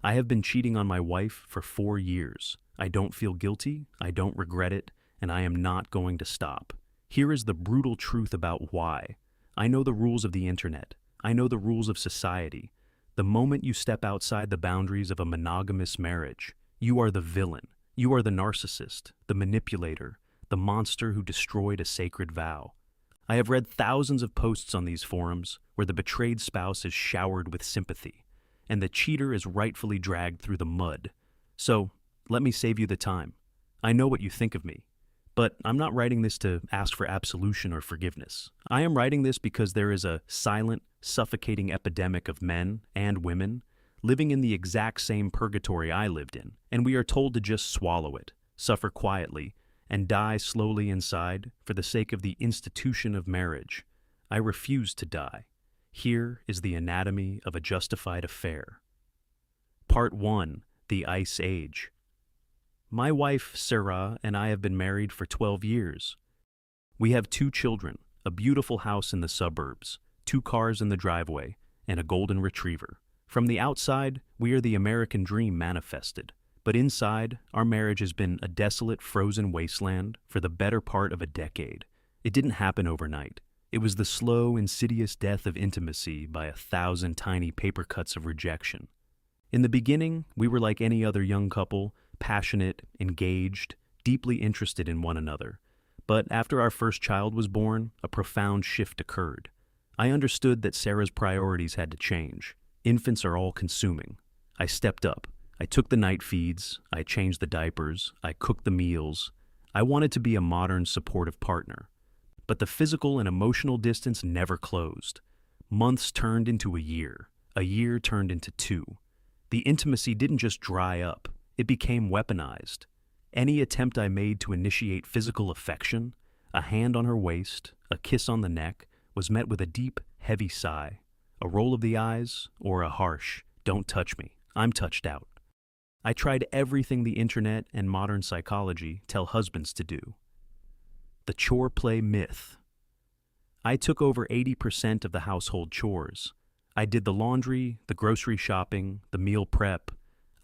I have been cheating on my wife for 4 years. I don't feel guilty, I don't regret it, and I am not going to stop. Here is the brutal truth about why. I know the rules of the internet. I know the rules of society. The moment you step outside the boundaries of a monogamous marriage, you are the villain. You are the narcissist, the manipulator, the monster who destroyed a sacred vow. I have read thousands of posts on these forums where the betrayed spouse is showered with sympathy, and the cheater is rightfully dragged through the mud. So, let me save you the time. I know what you think of me, but I'm not writing this to ask for absolution or forgiveness. I am writing this because there is a silent, suffocating epidemic of men and women living in the exact same purgatory I lived in, and we are told to just swallow it, suffer quietly, and die slowly inside for the sake of the institution of marriage. I refuse to die. Here is the anatomy of a justified affair. Part 1. The Ice Age. My wife, Sarah, and I have been married for 12 years. We have 2 children, a beautiful house in the suburbs, 2 cars in the driveway, and a golden retriever. From the outside, we are the American dream manifested. But inside, our marriage has been a desolate, frozen wasteland for the better part of a decade. It didn't happen overnight. It was the slow, insidious death of intimacy by 1,000 tiny paper cuts of rejection. In the beginning, we were like any other young couple, passionate, engaged, deeply interested in one another. But after our first child was born, a profound shift occurred. I understood that Sarah's priorities had to change. Infants are all-consuming. I stepped up. I took the night feeds, I changed the diapers, I cooked the meals. I wanted to be a modern, supportive partner. But the physical and emotional distance never closed. Months turned into a year turned into 2. The intimacy didn't just dry up, it became weaponized. Any attempt I made to initiate physical affection, a hand on her waist, a kiss on the neck, was met with a deep, heavy sigh, a roll of the eyes, or a harsh, "Don't touch me, I'm touched out." I tried everything the internet and modern psychology tell husbands to do. The chore play myth. I took over 80% of the household chores. I did the laundry, the grocery shopping, the meal prep.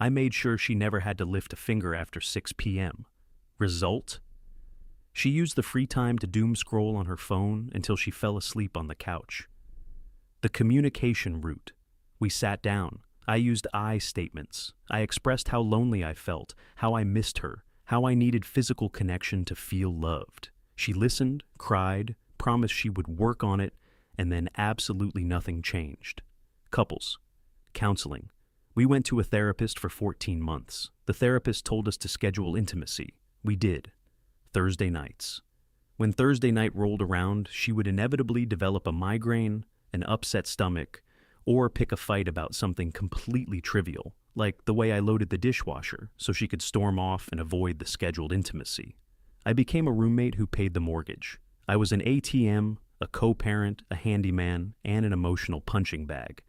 I made sure she never had to lift a finger after 6 p.m. Result? She used the free time to doom scroll on her phone until she fell asleep on the couch. The communication route. We sat down. I used I statements. I expressed how lonely I felt, how I missed her, how I needed physical connection to feel loved. She listened, cried, promised she would work on it, and then absolutely nothing changed. Couples. Counseling. We went to a therapist for 14 months. The therapist told us to schedule intimacy. We did. Thursday nights. When Thursday night rolled around, she would inevitably develop a migraine, an upset stomach, or pick a fight about something completely trivial, like the way I loaded the dishwasher so she could storm off and avoid the scheduled intimacy. I became a roommate who paid the mortgage. I was an ATM, a co-parent, a handyman, and an emotional punching bag.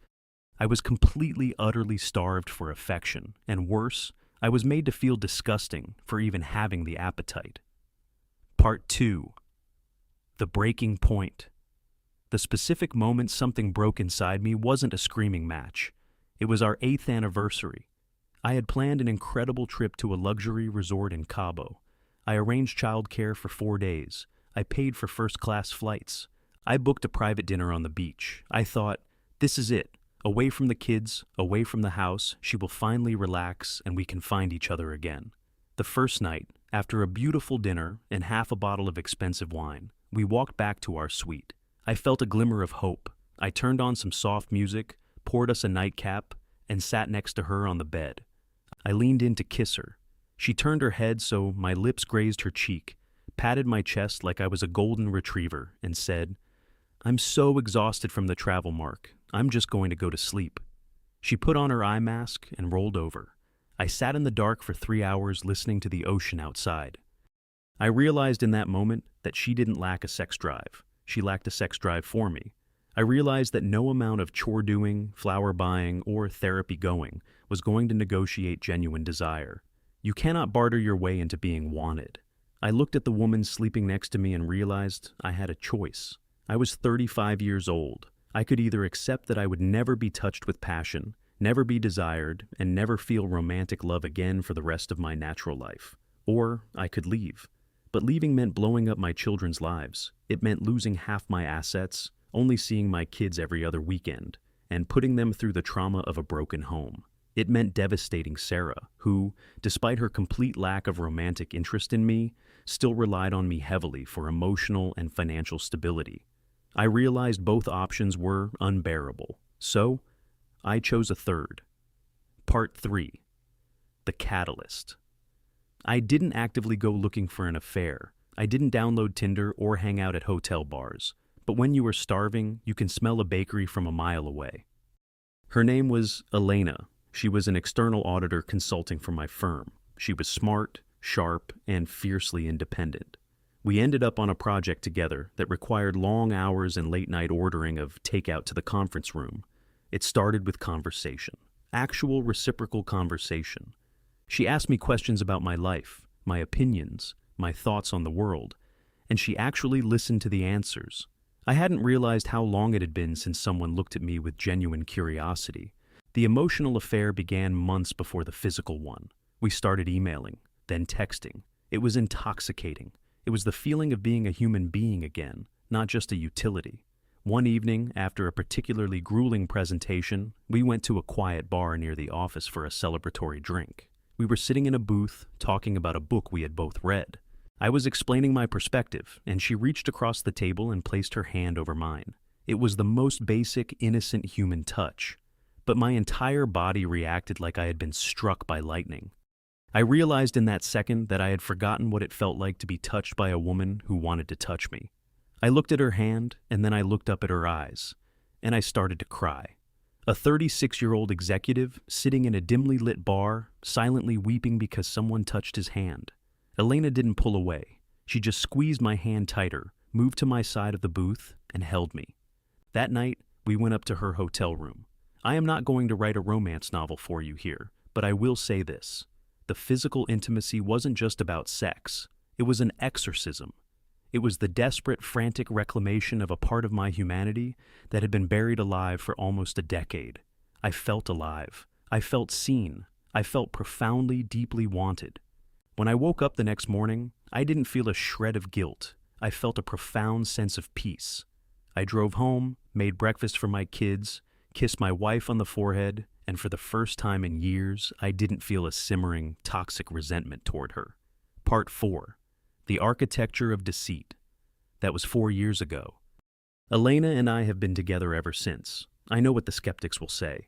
I was completely, utterly starved for affection, and worse, I was made to feel disgusting for even having the appetite. Part 2. The breaking point. The specific moment something broke inside me wasn't a screaming match. It was our 8th anniversary. I had planned an incredible trip to a luxury resort in Cabo. I arranged childcare for 4 days. I paid for first-class flights. I booked a private dinner on the beach. I thought, this is it. Away from the kids, away from the house, she will finally relax and we can find each other again. The first night, after a beautiful dinner and half a bottle of expensive wine, we walked back to our suite. I felt a glimmer of hope. I turned on some soft music, poured us a nightcap, and sat next to her on the bed. I leaned in to kiss her. She turned her head so my lips grazed her cheek, patted my chest like I was a golden retriever, and said, "I'm so exhausted from the travel, Mark. I'm just going to go to sleep." She put on her eye mask and rolled over. I sat in the dark for 3 hours listening to the ocean outside. I realized in that moment that she didn't lack a sex drive. She lacked a sex drive for me. I realized that no amount of chore doing, flower buying, or therapy going was going to negotiate genuine desire. You cannot barter your way into being wanted. I looked at the woman sleeping next to me and realized I had a choice. I was 35 years old. I could either accept that I would never be touched with passion never be desired, and never feel romantic love again for the rest of my natural life. Or I could leave. But leaving meant blowing up my children's lives. It meant losing half my assets, only seeing my kids every other weekend, and putting them through the trauma of a broken home. It meant devastating Sarah, who, despite her complete lack of romantic interest in me, still relied on me heavily for emotional and financial stability. I realized both options were unbearable, so I chose a third. Part 3. The Catalyst. I didn't actively go looking for an affair. I didn't download Tinder or hang out at hotel bars. But when you are starving, you can smell a bakery from a mile away. Her name was Elena. She was an external auditor consulting for my firm. She was smart, sharp, and fiercely independent. We ended up on a project together that required long hours and late-night ordering of takeout to the conference room. It started with conversation. Actual reciprocal conversation. She asked me questions about my life, my opinions, my thoughts on the world, and she actually listened to the answers. I hadn't realized how long it had been since someone looked at me with genuine curiosity. The emotional affair began months before the physical one. We started emailing, then texting. It was intoxicating. It was the feeling of being a human being again, not just a utility. One evening, after a particularly grueling presentation, we went to a quiet bar near the office for a celebratory drink. We were sitting in a booth, talking about a book we had both read. I was explaining my perspective, and she reached across the table and placed her hand over mine. It was the most basic, innocent human touch, but my entire body reacted like I had been struck by lightning. I realized in that second that I had forgotten what it felt like to be touched by a woman who wanted to touch me. I looked at her hand, and then I looked up at her eyes, and I started to cry. A 36-year-old executive sitting in a dimly lit bar, silently weeping because someone touched his hand. Elena didn't pull away. She just squeezed my hand tighter, moved to my side of the booth, and held me. That night, we went up to her hotel room. I am not going to write a romance novel for you here, but I will say this. The physical intimacy wasn't just about sex. It was an exorcism. It was the desperate, frantic reclamation of a part of my humanity that had been buried alive for almost a decade. I felt alive. I felt seen. I felt profoundly, deeply wanted. When I woke up the next morning, I didn't feel a shred of guilt. I felt a profound sense of peace. I drove home, made breakfast for my kids, kissed my wife on the forehead, and for the first time in years, I didn't feel a simmering, toxic resentment toward her. Part 4. The Architecture of Deceit. That was 4 years ago. Elena and I have been together ever since. I know what the skeptics will say.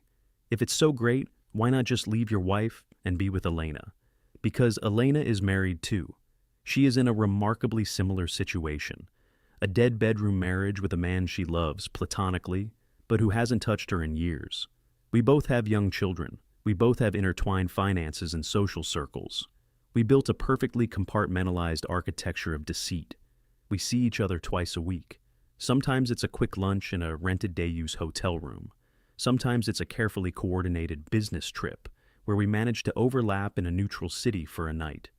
If it's so great, why not just leave your wife and be with Elena? Because Elena is married too. She is in a remarkably similar situation. A dead bedroom marriage with a man she loves platonically, but who hasn't touched her in years. We both have young children. We both have intertwined finances and social circles. We built a perfectly compartmentalized architecture of deceit. We see each other twice a week. Sometimes it's a quick lunch in a rented day-use hotel room. Sometimes it's a carefully coordinated business trip where we manage to overlap in a neutral city for a night.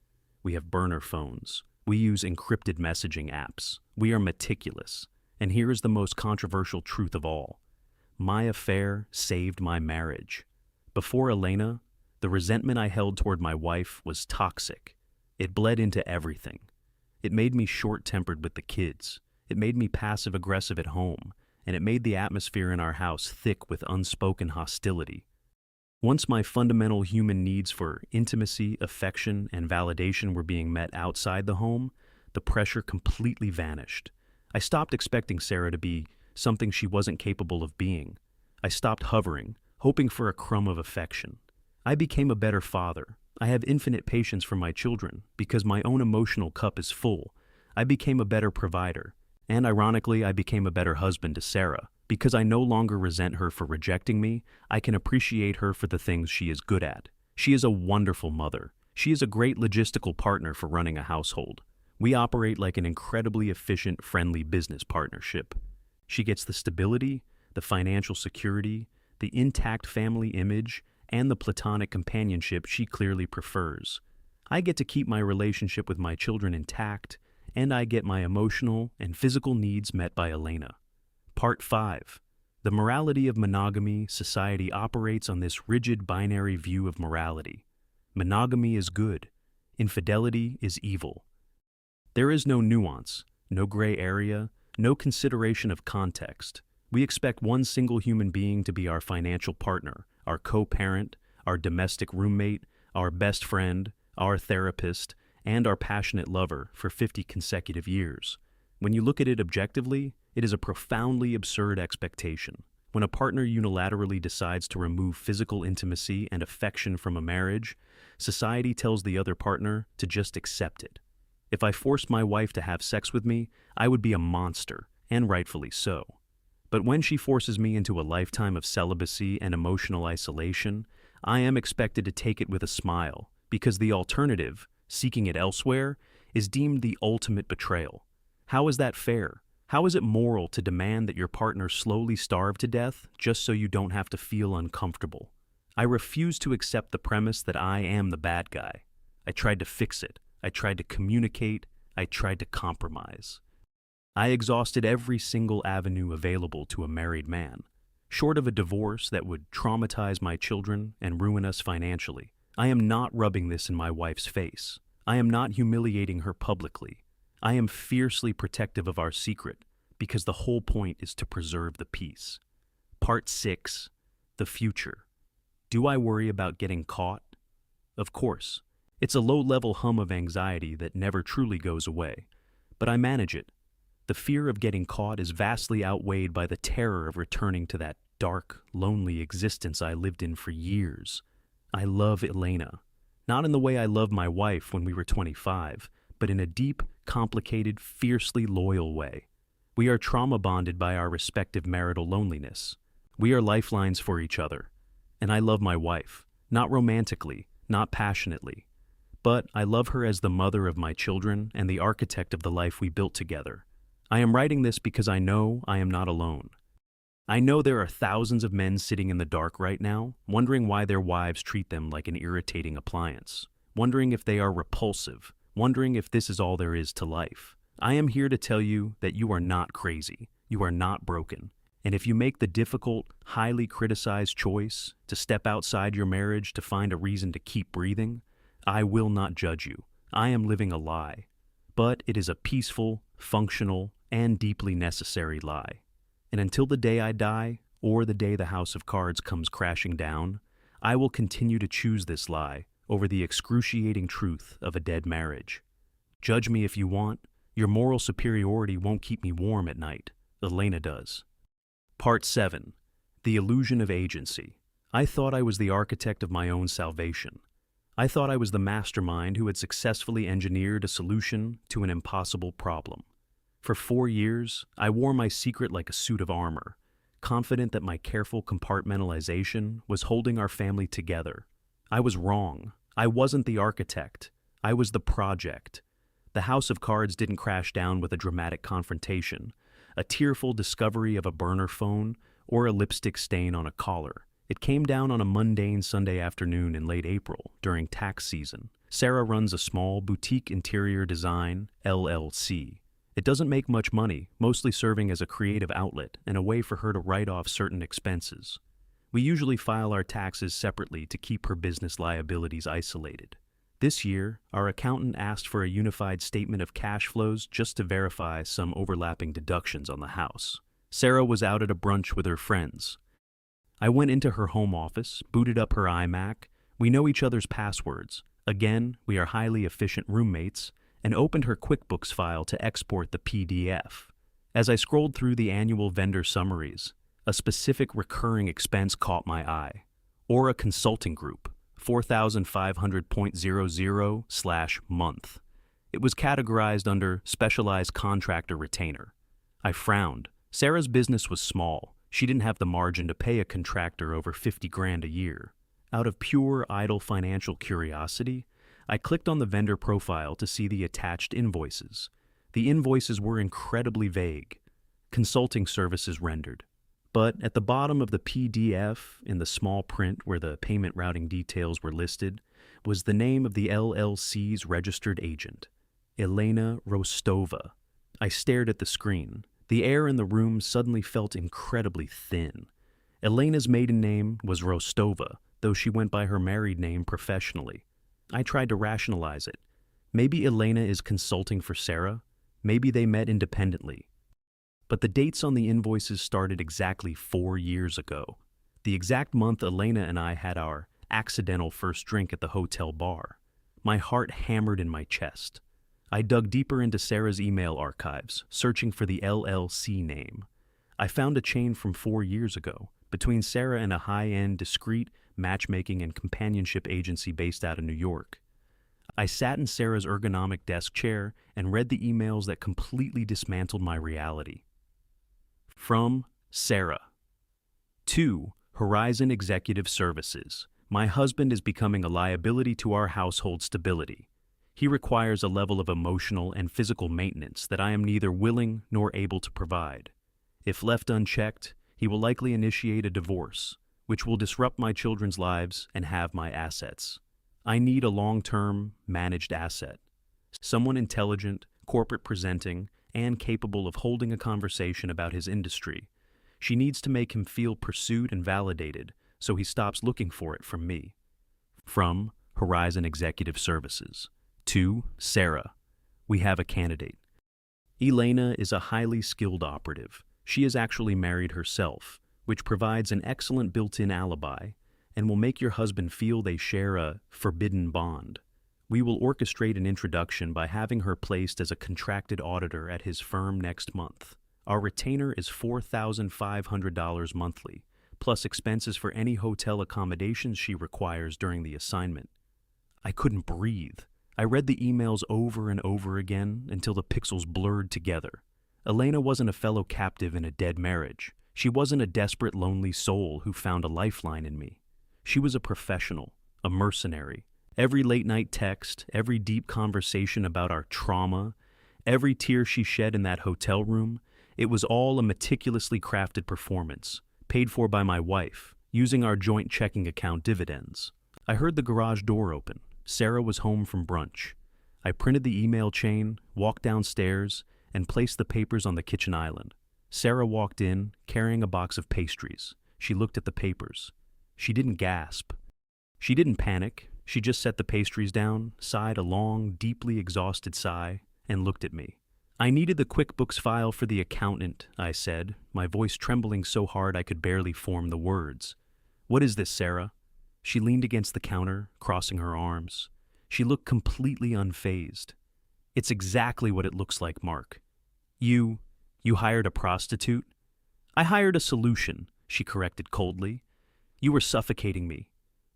We have burner phones. We use encrypted messaging apps. We are meticulous. And here is the most controversial truth of all. My affair saved my marriage. Before Elena, the resentment I held toward my wife was toxic. It bled into everything. It made me short-tempered with the kids. It made me passive-aggressive at home. And it made the atmosphere in our house thick with unspoken hostility. Once my fundamental human needs for intimacy, affection, and validation were being met outside the home, the pressure completely vanished. I stopped expecting Sarah to be something she wasn't capable of being. I stopped hovering, hoping for a crumb of affection. I became a better father. I have infinite patience for my children because my own emotional cup is full. I became a better provider. And ironically, I became a better husband to Sarah. Because I no longer resent her for rejecting me, I can appreciate her for the things she is good at. She is a wonderful mother. She is a great logistical partner for running a household. We operate like an incredibly efficient, friendly business partnership. She gets the stability, the financial security, the intact family image, and the platonic companionship she clearly prefers. I get to keep my relationship with my children intact, and I get my emotional and physical needs met by Elena. Part 5. The morality of monogamy society operates on this rigid binary view of morality. Monogamy is good. Infidelity is evil. There is no nuance, no gray area, no consideration of context. We expect one single human being to be our financial partner, our co-parent, our domestic roommate, our best friend, our therapist, and our passionate lover for 50 consecutive years. When you look at it objectively, it is a profoundly absurd expectation. When a partner unilaterally decides to remove physical intimacy and affection from a marriage, society tells the other partner to just accept it. If I forced my wife to have sex with me, I would be a monster, and rightfully so. But when she forces me into a lifetime of celibacy and emotional isolation, I am expected to take it with a smile, because the alternative, seeking it elsewhere, is deemed the ultimate betrayal. How is that fair? How is it moral to demand that your partner slowly starve to death just so you don't have to feel uncomfortable? I refuse to accept the premise that I am the bad guy. I tried to fix it. I tried to communicate. I tried to compromise. I exhausted every single avenue available to a married man. Short of a divorce that would traumatize my children and ruin us financially, I am not rubbing this in my wife's face. I am not humiliating her publicly. I am fiercely protective of our secret, because the whole point is to preserve the peace. Part 6. The future. Do I worry about getting caught? Of course. It's a low-level hum of anxiety that never truly goes away. But I manage it. The fear of getting caught is vastly outweighed by the terror of returning to that dark, lonely existence I lived in for years. I love Elena. Not in the way I loved my wife when we were 25, but in a deep, complicated, fiercely loyal way. We are trauma-bonded by our respective marital loneliness. We are lifelines for each other. And I love my wife, not romantically, not passionately. But I love her as the mother of my children and the architect of the life we built together. I am writing this because I know I am not alone. I know there are thousands of men sitting in the dark right now, wondering why their wives treat them like an irritating appliance, wondering if they are repulsive, wondering if this is all there is to life. I am here to tell you that you are not crazy, you are not broken, and if you make the difficult, highly criticized choice to step outside your marriage to find a reason to keep breathing, I will not judge you. I am living a lie. But it is a peaceful, functional, and deeply necessary lie. And until the day I die, or the day the house of cards comes crashing down, I will continue to choose this lie over the excruciating truth of a dead marriage. Judge me if you want. Your moral superiority won't keep me warm at night. Elena does. Part 7. The illusion of agency. I thought I was the architect of my own salvation. I thought I was the mastermind who had successfully engineered a solution to an impossible problem. For 4 years, I wore my secret like a suit of armor, confident that my careful compartmentalization was holding our family together. I was wrong. I wasn't the architect. I was the project. The house of cards didn't crash down with a dramatic confrontation, a tearful discovery of a burner phone, or a lipstick stain on a collar. It came down on a mundane Sunday afternoon in late April, during tax season. Sarah runs a small boutique interior design, LLC. It doesn't make much money, mostly serving as a creative outlet and a way for her to write off certain expenses. We usually file our taxes separately to keep her business liabilities isolated. This year, our accountant asked for a unified statement of cash flows just to verify some overlapping deductions on the house. Sarah was out at a brunch with her friends. I went into her home office, booted up her iMac. We know each other's passwords. Again, we are highly efficient roommates, and opened her QuickBooks file to export the PDF. As I scrolled through the annual vendor summaries, a specific recurring expense caught my eye. Aura Consulting Group, 4,500.00/month. It was categorized under Specialized Contractor Retainer. I frowned. Sarah's business was small. She didn't have the margin to pay a contractor over 50 grand a year. Out of pure, idle financial curiosity, I clicked on the vendor profile to see the attached invoices. The invoices were incredibly vague. Consulting services rendered. But at the bottom of the PDF, in the small print where the payment routing details were listed, was the name of the LLC's registered agent, Elena Rostova. I stared at the screen. The air in the room suddenly felt incredibly thin. Elena's maiden name was Rostova, though she went by her married name professionally. I tried to rationalize it. Maybe Elena is consulting for Sarah. Maybe they met independently. But the dates on the invoices started exactly 4 years ago. The exact month Elena and I had our accidental first drink at the hotel bar. My heart hammered in my chest. I dug deeper into Sarah's email archives, searching for the LLC name. I found a chain from 4 years ago, between Sarah and a high-end, discreet matchmaking and companionship agency based out of New York. I sat in Sarah's ergonomic desk chair and read the emails that completely dismantled my reality. From Sarah. To Horizon Executive Services. My husband is becoming a liability to our household stability. He requires a level of emotional and physical maintenance that I am neither willing nor able to provide. If left unchecked, he will likely initiate a divorce, which will disrupt my children's lives and have my assets. I need a long-term, managed asset. Someone intelligent, corporate presenting, and capable of holding a conversation about his industry. She needs to make him feel pursued and validated, so he stops looking for it from me. From Horizon Executive Services. To Sarah. We have a candidate. Elena is a highly skilled operative. She is actually married herself, which provides an excellent built-in alibi and will make your husband feel they share a forbidden bond. We will orchestrate an introduction by having her placed as a contracted auditor at his firm next month. Our retainer is $4,500 monthly, plus expenses for any hotel accommodations she requires during the assignment. I couldn't breathe. I read the emails over and over again until the pixels blurred together. Elena wasn't a fellow captive in a dead marriage. She wasn't a desperate, lonely soul who found a lifeline in me. She was a professional, a mercenary. Every late-night text, every deep conversation about our trauma, every tear she shed in that hotel room, it was all a meticulously crafted performance, paid for by my wife, using our joint checking account dividends. I heard the garage door open. Sarah was home from brunch. I printed the email chain, walked downstairs, and placed the papers on the kitchen island. Sarah walked in, carrying a box of pastries. She looked at the papers. She didn't gasp. She didn't panic. She just set the pastries down, sighed a long, deeply exhausted sigh, and looked at me. I needed the QuickBooks file for the accountant, I said, my voice trembling so hard I could barely form the words. What is this, Sarah? She leaned against the counter, crossing her arms. She looked completely unfazed. It's exactly what it looks like, Mark. You hired a prostitute? I hired a solution, she corrected coldly. You were suffocating me.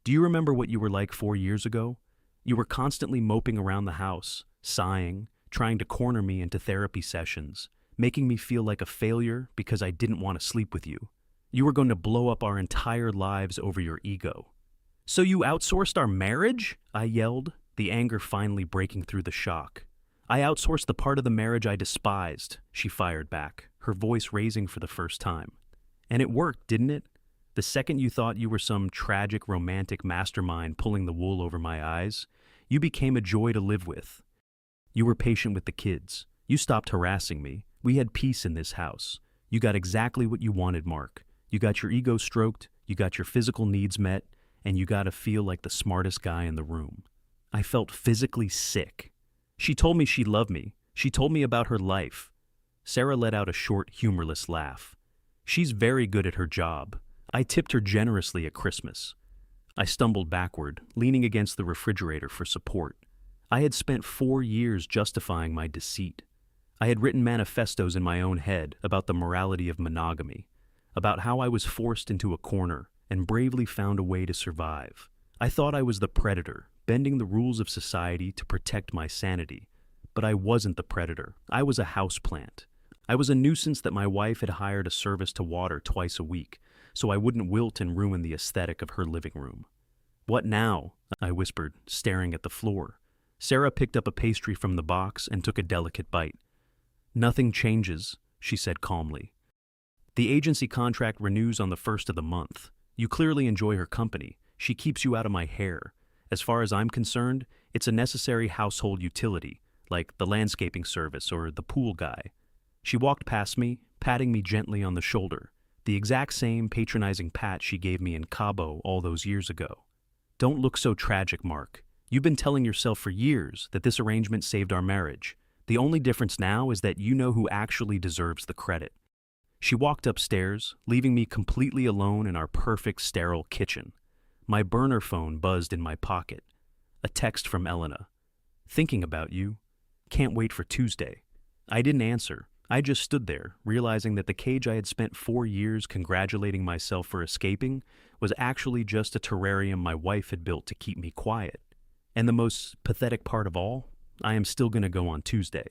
Do you remember what you were like 4 years ago? You were constantly moping around the house, sighing, trying to corner me into therapy sessions, making me feel like a failure because I didn't want to sleep with you. You were going to blow up our entire lives over your ego. So you outsourced our marriage? I yelled, the anger finally breaking through the shock. I outsourced the part of the marriage I despised, she fired back, her voice raising for the first time. And it worked, didn't it? The second you thought you were some tragic romantic mastermind pulling the wool over my eyes, you became a joy to live with. You were patient with the kids. You stopped harassing me. We had peace in this house. You got exactly what you wanted, Mark. You got your ego stroked, you got your physical needs met, and you got to feel like the smartest guy in the room. I felt physically sick. She told me she loved me. She told me about her life. Sarah let out a short, humorless laugh. She's very good at her job. I tipped her generously at Christmas. I stumbled backward, leaning against the refrigerator for support. I had spent 4 years justifying my deceit. I had written manifestos in my own head about the morality of monogamy, about how I was forced into a corner and bravely found a way to survive. I thought I was the predator, bending the rules of society to protect my sanity. But I wasn't the predator. I was a houseplant. I was a nuisance that my wife had hired a service to water twice a week, so I wouldn't wilt and ruin the aesthetic of her living room. What now? I whispered, staring at the floor. Sarah picked up a pastry from the box and took a delicate bite. Nothing changes, she said calmly. The agency contract renews on the 1st of the month. You clearly enjoy her company. She keeps you out of my hair. As far as I'm concerned, it's a necessary household utility, like the landscaping service or the pool guy. She walked past me, patting me gently on the shoulder, the exact same patronizing pat she gave me in Cabo all those years ago. Don't look so tragic, Mark. You've been telling yourself for years that this arrangement saved our marriage. The only difference now is that you know who actually deserves the credit. She walked upstairs, leaving me completely alone in our perfect sterile kitchen. My burner phone buzzed in my pocket. A text from Elena. Thinking about you. Can't wait for Tuesday. I didn't answer. I just stood there, realizing that the cage I had spent 4 years congratulating myself for escaping was actually just a terrarium my wife had built to keep me quiet. And the most pathetic part of all, I am still going to go on Tuesday.